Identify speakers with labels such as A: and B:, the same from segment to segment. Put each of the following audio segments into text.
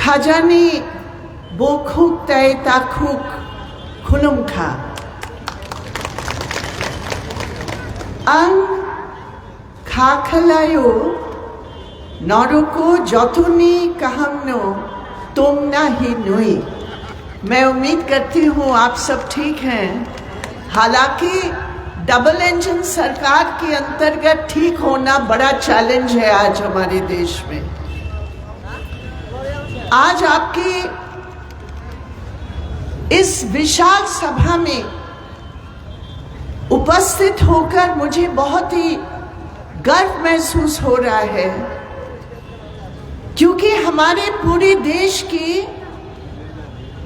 A: खाजानी बोखुक तय ताखुक खुलुमखा आं खाखलायो नरको जतनी कहमनो तुम ना ही नुई। मैं उम्मीद करती हूँ आप सब ठीक हैं। हालांकि डबल इंजन सरकार के अंतर्गत ठीक होना बड़ा चैलेंज है आज हमारे देश में। आज आपकी इस विशाल सभा में उपस्थित होकर मुझे बहुत ही गर्व महसूस हो रहा है, क्योंकि हमारे पूरे देश की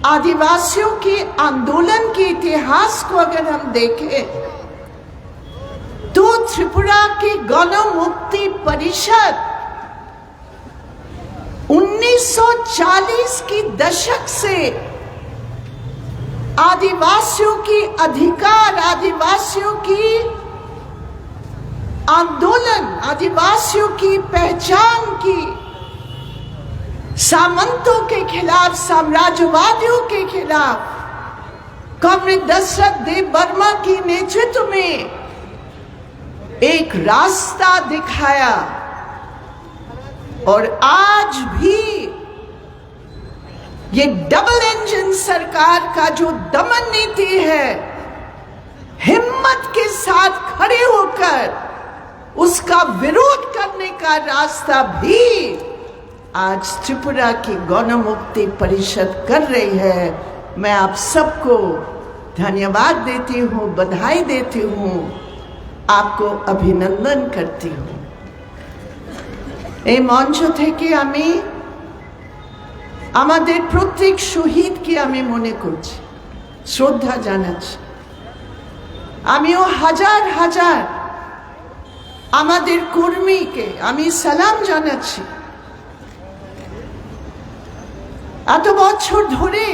A: आदिवासियों के आंदोलन के इतिहास को अगर हम देखें तो त्रिपुरा की गण मुक्ति परिषद 1940 की दशक से आदिवासियों की अधिकार, आदिवासियों की आंदोलन, आदिवासियों की पहचान की, सामंतों के खिलाफ, साम्राज्यवादियों के खिलाफ कॉमरेड दशरथ देव वर्मा की नेतृत्व में एक रास्ता दिखाया। और आज भी ये डबल इंजन सरकार का जो दमन नीति है, हिम्मत के साथ खड़े होकर उसका विरोध करने का रास्ता भी आज त्रिपुरा की गण मुक्ति परिषद कर रही है। मैं आप सबको धन्यवाद देती हूँ, बधाई देती हूँ, आपको अभिनंदन करती हूँ। এই মঞ্চ থেকে আমি আমাদের প্রত্যেক শহীদকে আমি মনে করছি, শ্রদ্ধা জানাচ্ছি। আমিও হাজার হাজার আমাদের কর্মীকে আমি সালাম জানাচ্ছি। এত বছর ধরে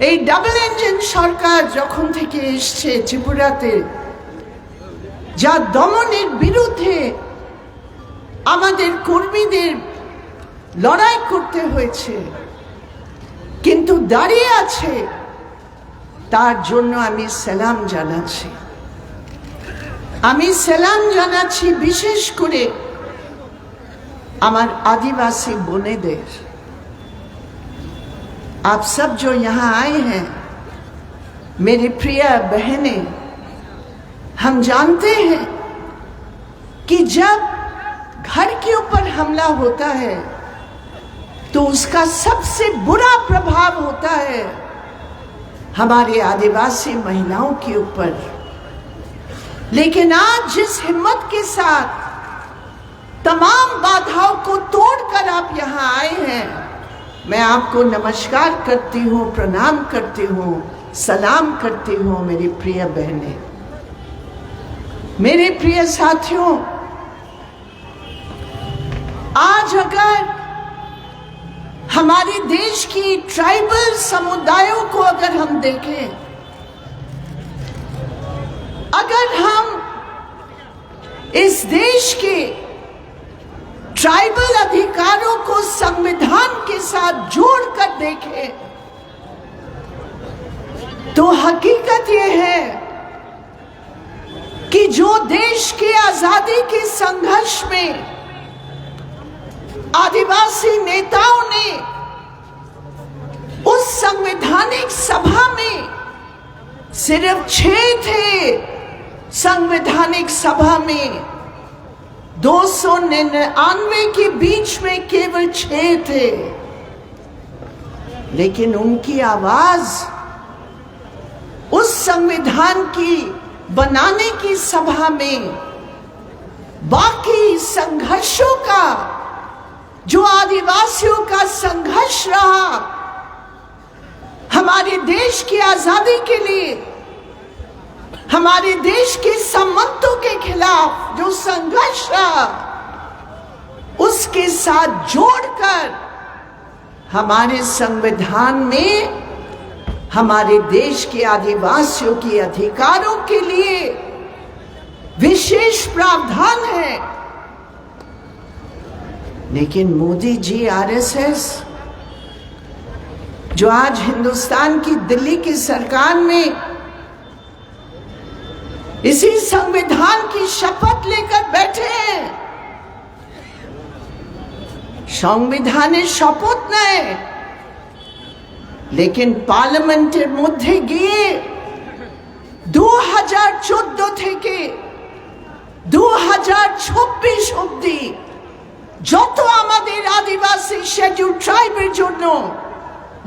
A: এই ডাবল ইঞ্জিন সরকার যখন থেকে এসছে ত্রিপুরাতে, যা দমনের বিরুদ্ধে আমাদের কর্মীদের লড়াই করতে হয়েছে, কিন্তু দাঁড়িয়ে আছে, তার জন্য আমি সালাম জানাচ্ছি। আমি সালাম জানাচ্ছি বিশেষ করে আমার आदिवासी बोनेদের। आप सब जो यहाँ आए हैं, मेरी प्रिय बहनें, हम जानते हैं कि जब घर के ऊपर हमला होता है तो उसका सबसे बुरा प्रभाव होता है हमारे आदिवासी महिलाओं के ऊपर। लेकिन आज जिस हिम्मत के साथ तमाम बाधाओं को तोड़कर आप यहाँ आए हैं, मैं आपको नमस्कार करती हूँ, प्रणाम करती हूँ, सलाम करती हूँ मेरी प्रिय बहनें। मेरे प्रिय साथियों, आज अगर हमारे देश की ट्राइबल समुदायों को अगर हम देखें, अगर हम इस देश के ट्राइबल अधिकारों को संविधान के साथ जोड़कर देखें, तो हकीकत यह है कि जो देश के आजादी के संघर्ष में आदिवासी नेताओं ने उस संवैधानिक सभा में, सिर्फ 6 थे संवैधानिक सभा में, 299 के बीच में केवल 6 थे, लेकिन उनकी आवाज उस संविधान की बनाने की सभा में बाकी संघर्षों का, जो आदिवासियों का संघर्ष रहा हमारे देश की आजादी के लिए, हमारे देश के सामंतों के खिलाफ जो संघर्ष रहा, उसके साथ जोड़कर हमारे संविधान में हमारे देश के आदिवासियों के अधिकारों के लिए विशेष प्रावधान है। लेकिन मोदी जी, आरएसएस जो आज हिंदुस्तान की दिल्ली की सरकार में इसी संविधान की शपथ लेकर बैठे हैं। संविधाने शपथ नहीं, लेकिन पार्लियामेंटेর মধ্যে গিয়ে 2014 থেকে 2026 অবধি যত আমাদের আদিবাসী শিডিউল ট্রাইবের জন্য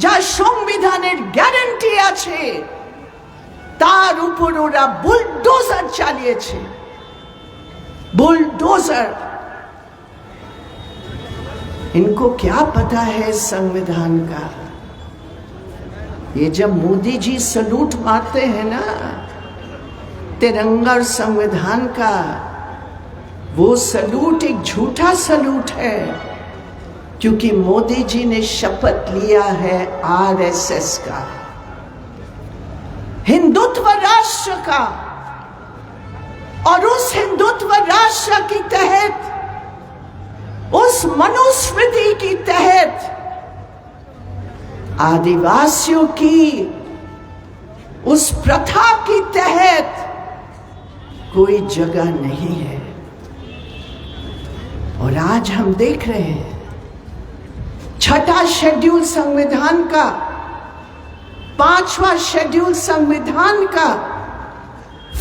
A: যা সংবিধানের গ্যারান্টি আছে তার উপর ওরা বুলডোজার চালিয়েছে। बुलडोजर। इनको क्या पता है संविधान का? ये जब मोदी जी सलूट मारते हैं ना तिरंगा और संविधान का, वो सलूट एक झूठा सलूट है, क्योंकि मोदी जी ने शपथ लिया है आरएसएस का, हिंदुत्व राष्ट्र का। और उस हिंदुत्व राष्ट्र के तहत, उस मनुस्मृति के तहत आदिवासियों की उस प्रथा के तहत कोई जगह नहीं है। और आज हम देख रहे हैं छठा शेड्यूल संविधान का, पांचवा शेड्यूल संविधान का,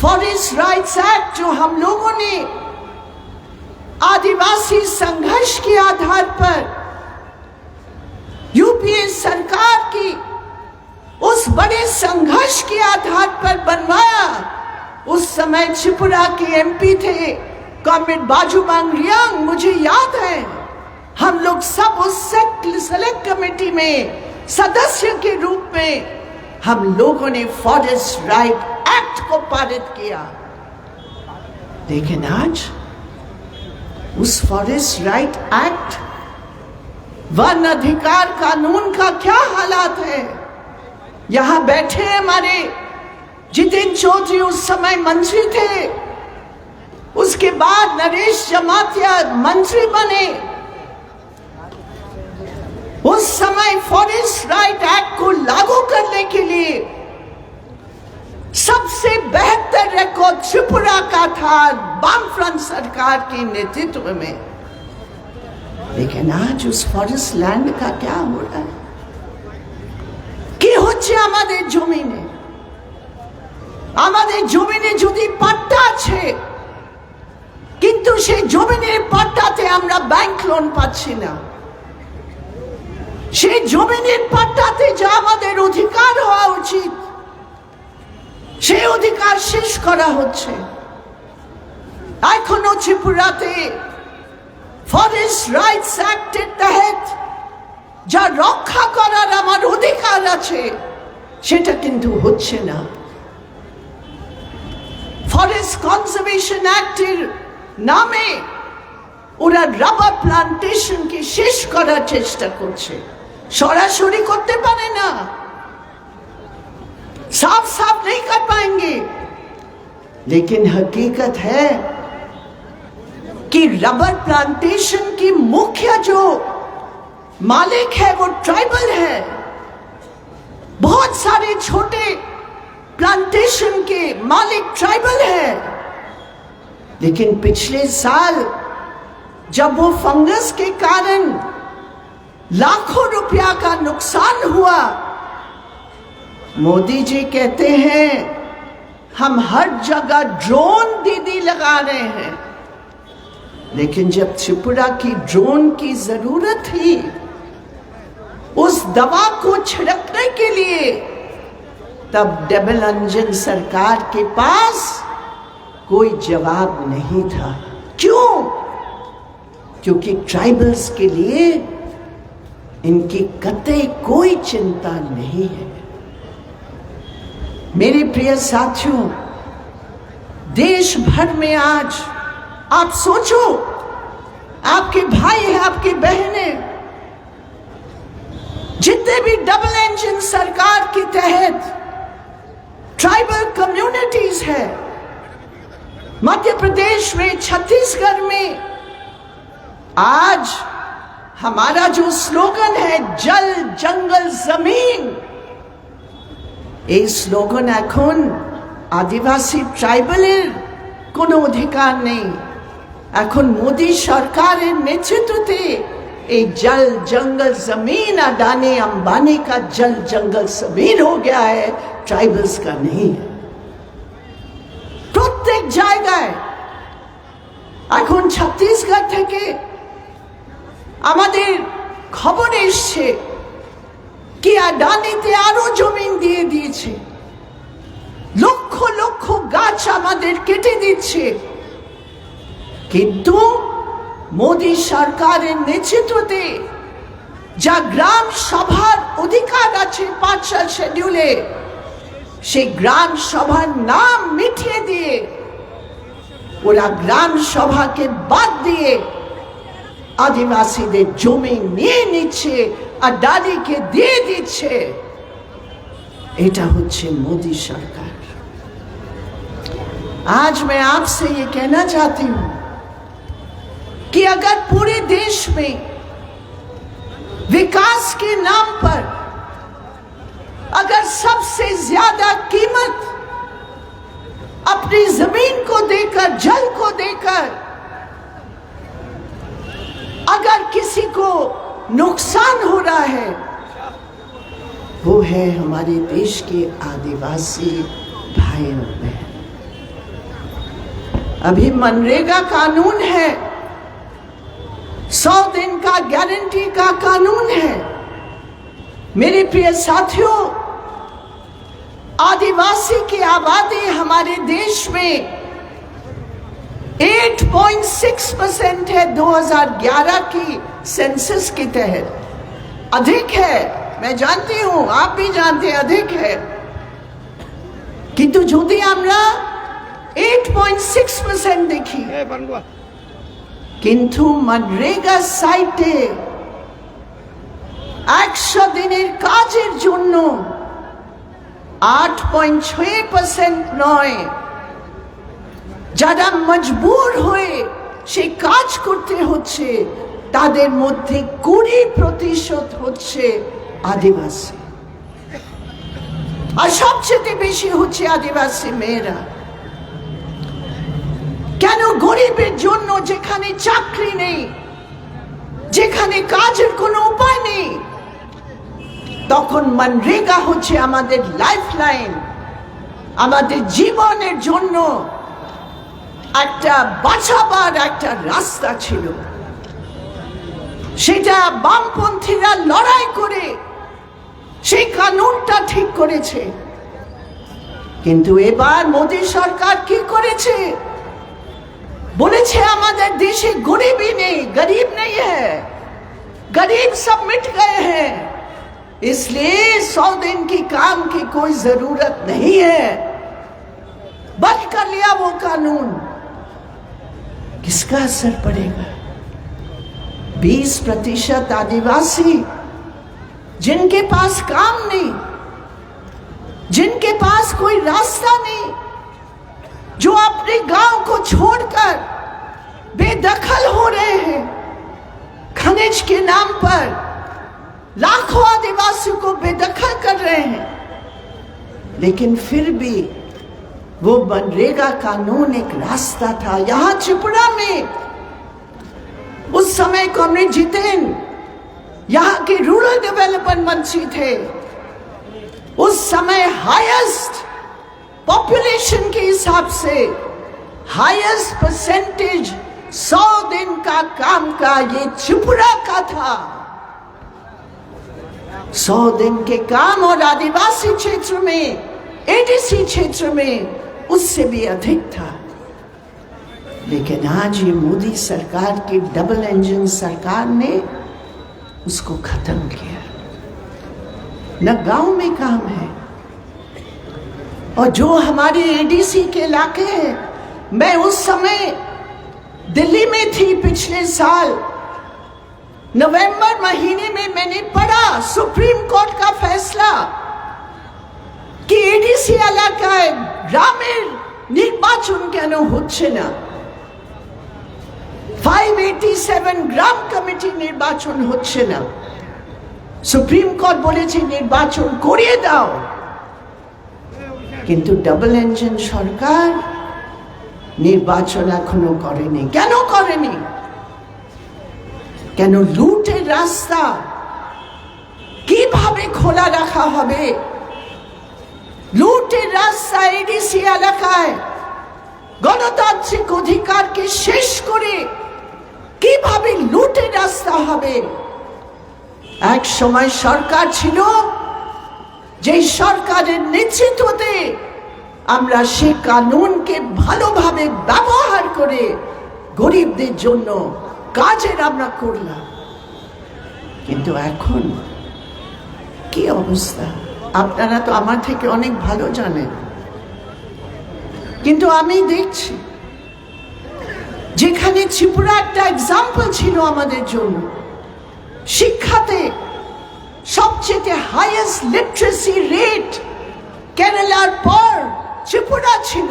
A: फॉरेस्ट राइट्स एक्ट जो हम लोगों ने आदिवासी संघर्ष के आधार पर यूपीए सरकार की उस बड़े संघर्ष के आधार पर बनवाया। उस समय त्रिपुरा के एमपी थे कॉमरेड बाजूबांग रियांग, मुझे याद है हम लोग सब उस सेलेक्ट कमेटी में सदस्य के रूप में हम लोगों ने फॉरेस्ट राइट एक्ट को पारित किया। लेकिन आज उस फॉरेस्ट राइट एक्ट, वन अधिकार कानून का क्या हालात है? यहां बैठे हमारे जितेंद्र चौधरी उस समय मंत्री थे, उसके बाद नरेश जमातिया मंत्री बने। उस समय फॉरेस्ट राइट एक्ट को लागू करने के लिए सबसे बेहतर रिकॉर्ड त्रिपुरा का था वामफ्रंट सरकार के नेतृत्व में। लेकिन आज उस फॉरेस्ट लैंड का क्या हो रहा है? কি হচ্ছে আমাদের জমিনে? আমাদের জমিনে যদি পাট্টা আছে, কিন্তু সেই জমিনের পাট্টাতে আমরা ব্যাংক লোন পাচ্ছি না। সেই জমিনের পাট্টাতে যা আমাদের অধিকার হওয়া উচিত সেই অধিকার শেষ করা হচ্ছে। এখনো ত্রিপুরাতে ফরেস্ট রাইটস অ্যাক্টের তহত যা রক্ষা করার আমার অধিকার আছে সেটা কিন্তু হচ্ছে না। ফরেস্ট কনজারভেশন অ্যাক্টের নামে ওরা রাবার প্লান্টেশনকে শেষ করার চেষ্টা করছে। সরাসরি করতে পারে না, साफ साफ नहीं कर पाएंगे, लेकिन हकीकत है कि रबर प्लांटेशन की मुख्य जो मालिक है वो ट्राइबल है। बहुत सारे छोटे प्लांटेशन के मालिक ट्राइबल है। लेकिन पिछले साल जब वो फंगस के कारण लाखों रुपया का नुकसान हुआ, मोदी जी कहते हैं हम हर जगह ड्रोन दीदी लगा रहे हैं। लेकिन जब त्रिपुरा की ड्रोन की जरूरत थी उस दवा को छिड़कने के लिए, तब डबल इंजन सरकार के पास कोई जवाब नहीं था। क्यों? क्योंकि ट्राइबल्स के लिए इनकी कतई कोई चिंता नहीं है। मेरे प्रिय साथियों, देश भर में आज आप सोचो, आपके भाई हैं, आपकी बहनें, जितने भी डबल इंजन सरकार के तहत ट्राइबल कम्युनिटीज है, मध्य प्रदेश में, छत्तीसगढ़ में, आज हमारा जो स्लोगन है जल जंगल जमीन, এই স্লোগান এখন আদিবাসী ট্রাইবালের কোনো অধিকার নেই। এখন মোদি সরকারের নেতৃত্বে এই जल जंगल जमीन अडानी अंबानी का जल जंगल जमीन हो गया है, ट्राइबल्स का नहीं है। প্রত্যেক জায়গায় এখন ছত্তিশগড় থেকে আমাদের খবর এসছে কি আদানিতে আরো জমিন দিয়ে দিয়েছে, লক্ষ লক্ষ গাছ আমাদের কেটে দিচ্ছে। কিন্তু মোদি সরকারের নেতৃত্বে যা গ্রাম সভার অধিকার আছে ৫ শিডিউলে, সেই গ্রাম সভার নাম মিটিয়ে দিয়ে ওরা গ্রাম সভাকে বাদ দিয়ে আদিবাসীদের জমি নিয়ে নিচ্ছে, আদানিকে দিয়ে দিচ্ছে। এটা হচ্ছে मोदी सरकार। आज मैं आपसे ये कहना चाहती हूं कि अगर पूरे देश में विकास के नाम पर अगर सबसे ज्यादा कीमत अपनी जमीन को देकर, जल को देकर अगर किसी को नुकसान हो रहा है, वो है हमारे देश के आदिवासी भाइयों बहन। अभी मनरेगा कानून है, 100 दिन का गारंटी का कानून है। मेरे प्रिय साथियों, आदिवासी की आबादी हमारे देश में 8.6% है 2011 की सेंसस के तहत। अधिक है, मैं जानती हूं, आप भी जानते हैं अधिक है। किंतु যদি আমরা 8.6% দেখি, কিন্তু मनरेगा সাইটে 100 দিনের কাজের জন্য 8.6% নয়, যারা মজবুর হয়ে সেই কাজ করতে হচ্ছে তাদের মধ্যে 20% হচ্ছে আদিবাসী, আর সবচেয়ে বেশি হচ্ছে আদিবাসী মেয়েরা। কেন? গরিবের জন্য যেখানে চাকরি নেই, যেখানে কাজের কোনো উপায় নেই, তখন मनरेगा হচ্ছে আমাদের লাইফলাইন, আমাদের জীবনের জন্য একটা বাঁচাবার একটা রাস্তা ছিল। সেটা বামপন্থীরা লড়াই করে সেই কানুনটা ঠিক করেছে। কিন্তু এবার মোদি সরকার কি করেছে? বলেছে আমাদের দেশে গরিবই নেই, गरीब नहीं है, गरीब सब मिट गए हैं, इसलिए 100 दिन की काम की कोई जरूरत नहीं है। बंद कर लिया वो कानून। किसका असर पड़ेगा? 20% आदिवासी जिनके पास काम नहीं, जिनके पास कोई रास्ता नहीं, जो अपने गांव को छोड़कर बेदखल हो रहे हैं, खनिज के नाम पर लाखों आदिवासियों को बेदखल कर रहे हैं। लेकिन फिर भी वो मनरेगा कानून एक रास्ता था। यहां त्रिपुरा में उस समय कॉमरेड जितेन यहां के रूरल डेवलपमेंट मंत्री थे। उस समय हाईएस्ट पॉपुलेशन के हिसाब से हाईएस्ट परसेंटेज 100 दिन का काम का ये त्रिपुरा का था। 100 दिन के काम और आदिवासी क्षेत्र में, एडीसी क्षेत्र में उससे भी अधिक था। लेकिन आज ये मोदी सरकार की डबल इंजन सरकार ने उसको खत्म किया। न गांव में काम है, और जो हमारे एडीसी के इलाके हैं, मैं उस समय दिल्ली में थी पिछले साल नवंबर महीने में, मैंने पढ़ा सुप्रीम कोर्ट का फैसला कि एडीसी এলাকায় গ্রামের নির্বাচন কেন হচ্ছে না। 587 গ্রাম কমিটি নির্বাচন হচ্ছে না, সুপ্রিম কোর্ট বলেছে নির্বাচন করিয়ে দাও, কিন্তু ডাবল ইঞ্জিন সরকার নির্বাচন এখনো করেনি। কেন করেনি? কেন? লুটের রাস্তা কিভাবে খোলা রাখা হবে? লুটের রাস্তা এডিসি এলাকায় গণতান্ত্রিক অধিকারকে শেষ করে কিভাবে লুটের রাস্তা হবে? এক সময় সরকার ছিল, যে সরকারের নেতৃত্বে আমরা সে কানুনকে ভালোভাবে ব্যবহার করে গরিবদের জন্য কাজের আমরা করলাম। কিন্তু এখন কি অবস্থা আপনারা তো আমার থেকে অনেক ভালো জানেন, কিন্তু আমি দেখছি যেখানে ত্রিপুরা একটা এক্সাম্পল ছিল আমাদের জন্য, শিক্ষাতে সবচেয়ে হাইয়েস্ট লিটারেসি রেট কেরালার পর ত্রিপুরা ছিল,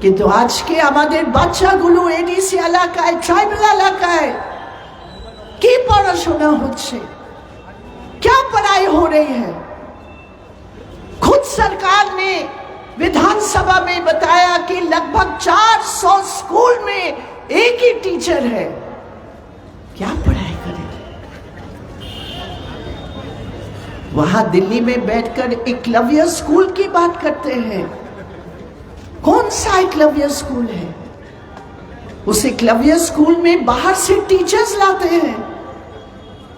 A: কিন্তু আজকে আমাদের বাচ্চাগুলো এডিসি এলাকায়, ট্রাইবাল এলাকায় কি পড়াশোনা হচ্ছে, क्या पढ़ाई हो रही है? खुद सरकार ने विधानसभा में बताया कि लगभग 400 स्कूल में एक ही टीचर है। क्या पढ़ाई करेंगे? वहां दिल्ली में बैठकर एकलव्य स्कूल की बात करते हैं। कौन सा एकलव्य स्कूल है? उस एकलव्य स्कूल में बाहर से टीचर्स लाते हैं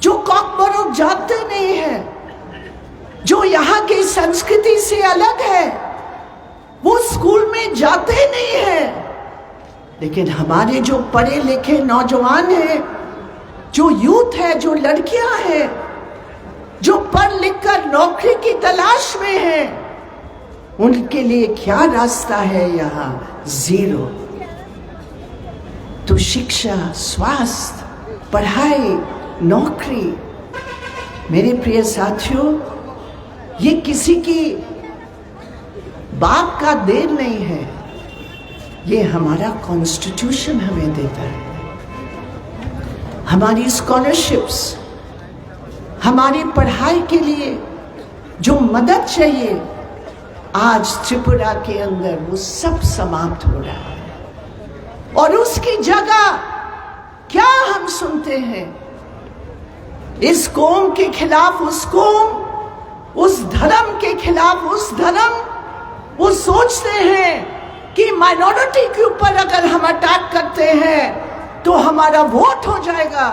A: जो कॉकबरोग जानते नहीं है, जो यहाँ की संस्कृति से अलग है, वो स्कूल में जाते नहीं है। लेकिन हमारे जो पढ़े लिखे नौजवान हैं, जो यूथ है, जो लड़कियां हैं, जो पढ़ लिख कर नौकरी की तलाश में हैं, उनके लिए क्या रास्ता है? यहाँ जीरो। तो शिक्षा, स्वास्थ्य, पढ़ाई, नौकरी, मेरे प्रिय साथियों, ये किसी की बाप का देन नहीं है, ये हमारा कॉन्स्टिट्यूशन हमें देता है। हमारी स्कॉलरशिप्स, हमारी पढ़ाई के लिए जो मदद चाहिए, आज त्रिपुरा के अंदर वो सब समाप्त हो रहा है। और उसकी जगह क्या हम सुनते हैं? इस कौम के खिलाफ उस कौम, उस धर्म के खिलाफ उस धर्म। वो सोचते हैं कि माइनॉरिटी के ऊपर अगर हम अटैक करते हैं तो हमारा वोट हो जाएगा।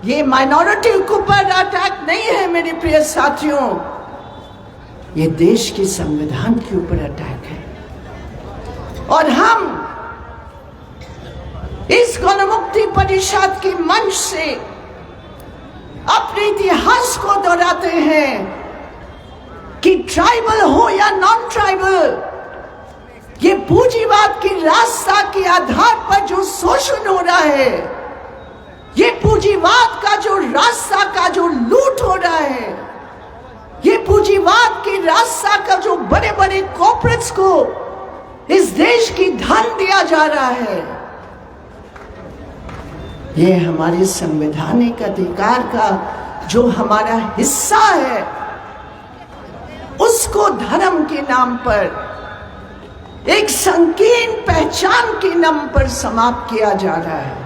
A: ये माइनॉरिटी के ऊपर अटैक नहीं है मेरे प्रिय साथियों, ये देश के संविधान के ऊपर अटैक है। और हम इस गणमुक्ति परिषद के मंच से अपने इतिहास को दोहराते हैं कि ट्राइबल हो या नॉन ट्राइबल, ये पूंजीवाद की रास्ता के आधार पर जो शोषण हो रहा है, ये पूंजीवाद का जो रास्ता का जो लूट हो रहा है, ये पूंजीवाद की रास्ता का जो बड़े बड़े कॉर्पोरेट्स को इस देश की धन दिया जा रहा है, ये हमारे संवैधानिक अधिकार का जो हमारा हिस्सा है, उसको धर्म के नाम पर, एक संकीर्ण पहचान के नाम पर समाप्त किया जा रहा है।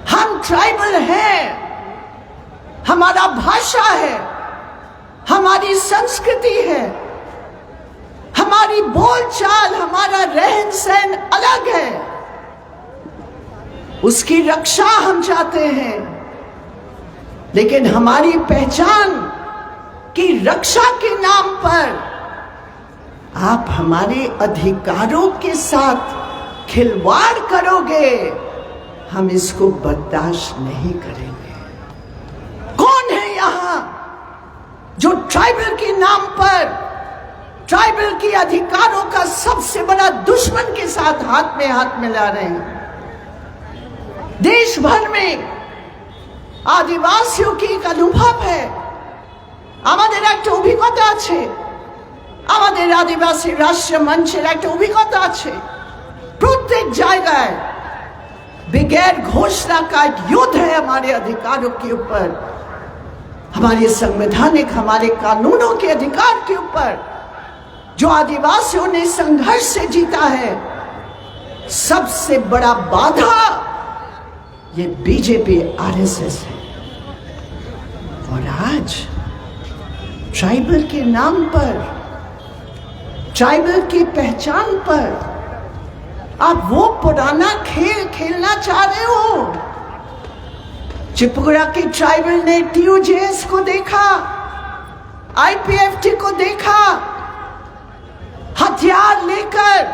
A: हम ट्राइबल हैं, हमारा भाषा है, हमारी संस्कृति है, हमारी बोलचाल, हमारा रहन सहन अलग है, उसकी रक्षा हम चाहते हैं। लेकिन हमारी पहचान की रक्षा के नाम पर आप हमारे अधिकारों के साथ खिलवाड़ करोगे, हम इसको बर्दाश्त नहीं करेंगे। कौन है यहाँ जो ट्राइबल के नाम पर, ट्राइबल के अधिकारों का सबसे बड़ा दुश्मन के साथ हाथ में हाथ मिला रहे हैं? देश भर में आदिवासियों की एक अनुभव है, আমাদের একটা অভিজ্ঞতা আছে, আমাদের আদিবাসী রাষ্ট্রীয় মঞ্চের একটা অভিজ্ঞতা আছে। প্রত্যেক জায়গায় बगैर घोषणा का युद्ध है हमारे अधिकारों के ऊपर, हमारे संवैधानिक, हमारे कानूनों के अधिकार के ऊपर, जो आदिवासियों ने संघर्ष से जीता है। सबसे बड़ा बाधा ये बीजेपी आरएसएस है। और आज ट्राइबल के नाम पर, ट्राइबल की पहचान पर आप वो पुराना खेल खेलना चाह रहे हो। त्रिपुरा के ट्राइबल ने TUJS को देखा, IPFT को देखा, हथियार लेकर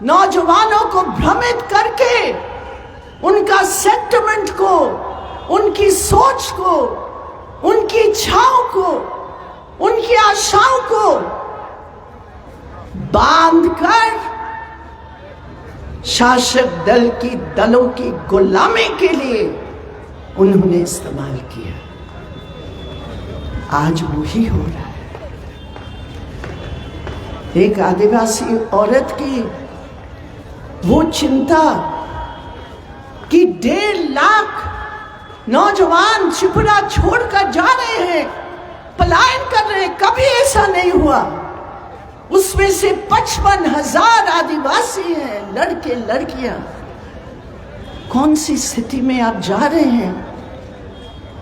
A: नौजवानों को भ्रमित करके उनका सेंटिमेंट को, उनकी सोच को, उनकी इच्छाओं को, उनकी आशाओं को बांधकर शासक दल की दलों की गुलामी के लिए उन्होंने इस्तेमाल किया। आज वही हो रहा है। एक आदिवासी औरत की वो चिंता कि 1.5 लाख नौजवान त्रिपुरा छोड़कर जा रहे हैं, पलायन कर रहे हैं, कभी ऐसा नहीं हुआ। उसमें से 55,000 आदिवासी हैं, लड़के लड़कियां। कौन सी स्थिति में आप जा रहे हैं?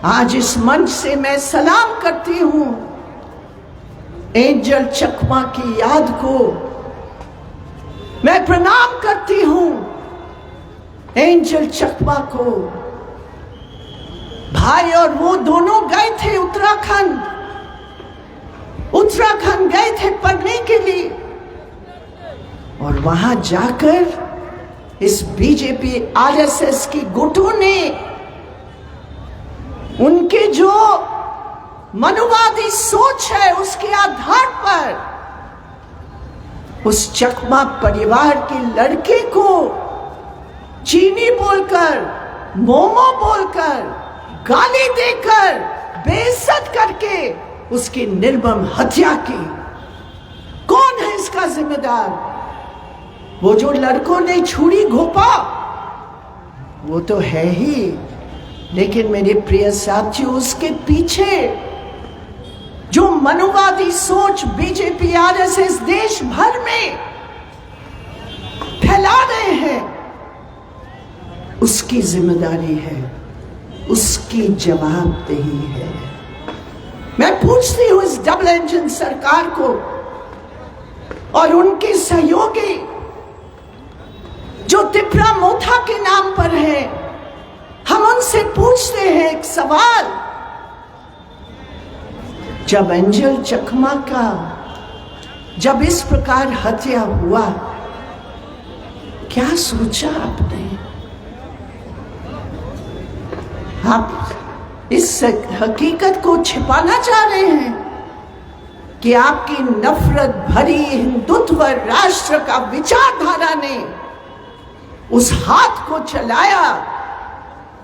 A: आज इस मंच से मैं सलाम करती हूं एंजल चकमा की याद को, मैं प्रणाम करती हूं एंजल चकमा को। भाई और वो दोनों गए थे उत्तराखंड गए थे पढ़ने के लिए, और वहां जाकर इस बीजेपी आरएसएस की गुटों ने उनके जो मनुवादी सोच है उसके आधार पर उस चकमा परिवार के लड़के को चीनी बोलकर, मोमो बोलकर, गाली देकर, बेइज्जत करके उसकी निर्मम हत्या की। कौन है इसका जिम्मेदार? वो जो लड़कों ने छुरी घोपा वो तो है ही, लेकिन मेरे प्रिय साथियों, उसके पीछे जो मनुवादी सोच बीजेपी आरएसएस देश भर में फैला रहे हैं, उसकी जिम्मेदारी है, उसकी जवाबदेही है। मैं पूछती हूं इस डबल इंजन सरकार को और उनके सहयोगी जो तिपरा मोथा के नाम पर है, हम उनसे पूछते हैं एक सवाल। जब एंजल चकमा का जब इस प्रकार हत्या हुआ, क्या सोचा आपने? आप इस हकीकत को छिपाना चाह रहे हैं कि आपकी नफरत भरी हिंदुत्व राष्ट्र का विचारधारा ने उस हाथ को चलाया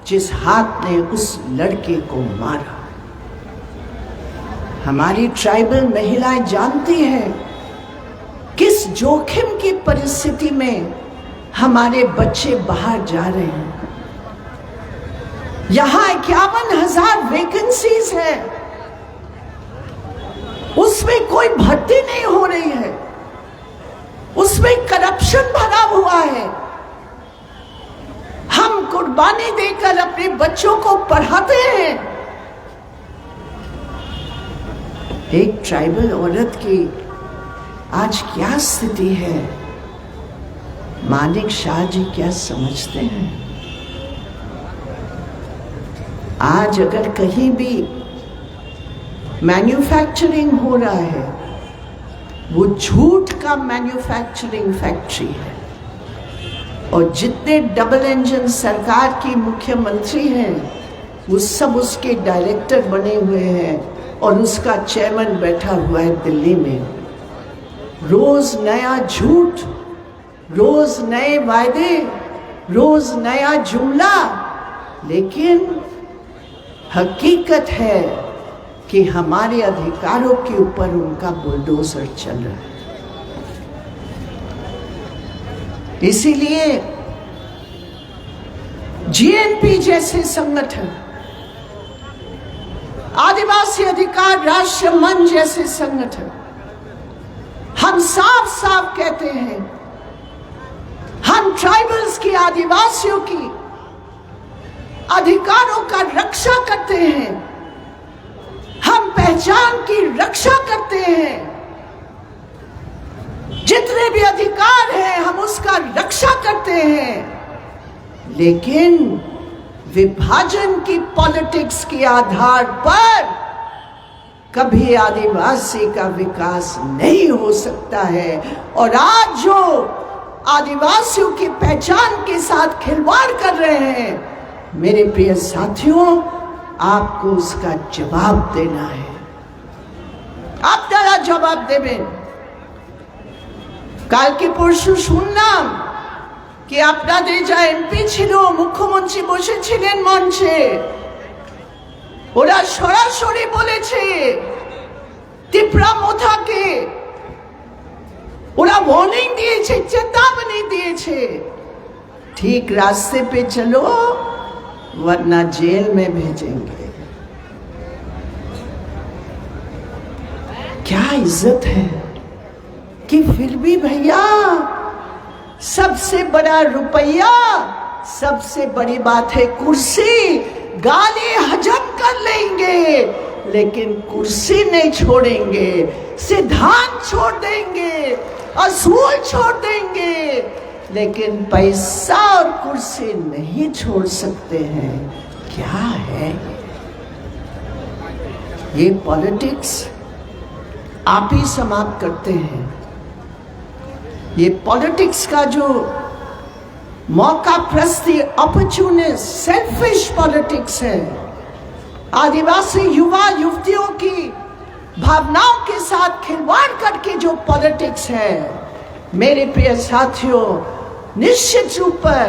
A: जिस हाथ ने उस लड़के को मारा। हमारी ट्राइबल महिलाएं जानती हैं किस जोखिम की परिस्थिति में हमारे बच्चे बाहर जा रहे हैं। यहां 51,000 वैकेंसीज है, उसमें कोई भर्ती नहीं हो रही है, उसमें करप्शन भरा हुआ है। हम कुर्बानी देकर अपने बच्चों को पढ़ाते हैं। एक ट्राइबल औरत की आज क्या स्थिति है, मानिक शाह जी क्या समझते हैं? आज अगर कहीं भी मैन्युफैक्चरिंग हो रहा है, वो झूठ का मैन्युफैक्चरिंग फैक्ट्री है। और जितने डबल इंजन सरकार की मुख्यमंत्री हैं वो सब उसके डायरेक्टर बने हुए हैं और उसका चेयरमैन बैठा हुआ है दिल्ली में। रोज नया झूठ, रोज नए वायदे, रोज नया जुमला, लेकिन हकीकत है कि हमारे अधिकारों के ऊपर उनका बुलडोजर चल रहा है। इसीलिए जीएनपी जैसे संगठन, आदिवासी अधिकार राष्ट्रीय मंच जैसे संगठन, हम साफ साफ कहते हैं, हम ट्राइबल्स की, आदिवासियों की अधिकारों का रक्षा करते हैं, हम पहचान की रक्षा करते हैं, जितने भी अधिकार हैं हम उसका रक्षा करते हैं। लेकिन विभाजन की पॉलिटिक्स के आधार पर कभी आदिवासी का विकास नहीं हो सकता है। और आज जो आदिवासियों की पहचान के साथ खिलवाड़ कर रहे हैं, मेरे प्रिय साथियों, आपको उसका जवाब देना है। आप तारा जवाब देवें। কাল কি পরশু শুনলাম কি আপনাদের যা এমপি ছিল, মুখ্যমন্ত্রী বসেছিলেন মঞ্চে, ওরা সরাসরি বলেছে ত্রিপুরা মোথাকে, ওরা ওয়ার্নিং দিয়েছে, চেতাবনী দিয়েছে, ठीक रास्ते पे चलो वरना जेल में भेजेंगे। क्या इज्जत है कि फिर भी भैया सबसे बड़ा रुपया, सबसे बड़ी बात है कुर्सी, गाली हजम कर लेंगे लेकिन कुर्सी नहीं छोड़ेंगे, सिद्धांत छोड़ देंगे, असूल छोड़ देंगे, लेकिन पैसा और कुर्सी नहीं छोड़ सकते हैं। क्या है ये पॉलिटिक्स? आप ही समाप्त करते हैं। ये पॉलिटिक्स का जो मौका प्रस्ती, अपॉर्चुनिस्ट, सेल्फिश पॉलिटिक्स है, आदिवासी युवा युवतियों की भावनाओं के साथ खिलवाड़ करके जो पॉलिटिक्स है, मेरे प्रिय साथियों, निश्चित रूप पर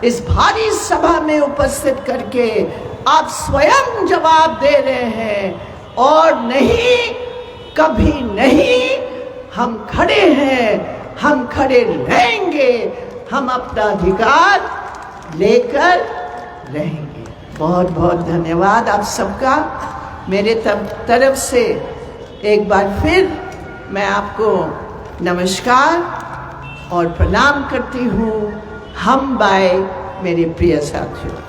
A: इस भारी सभा में उपस्थित करके आप स्वयं जवाब दे रहे हैं। और नहीं, कभी नहीं, हम खड़े हैं, हम खड़े रहेंगे, हम अपना अधिकार लेकर रहेंगे। बहुत बहुत धन्यवाद आप सबका। मेरे तरफ से एक बार फिर मैं आपको नमस्कार और प्रणाम करती हूँ। हम बाय मेरे प्रिय साथियों।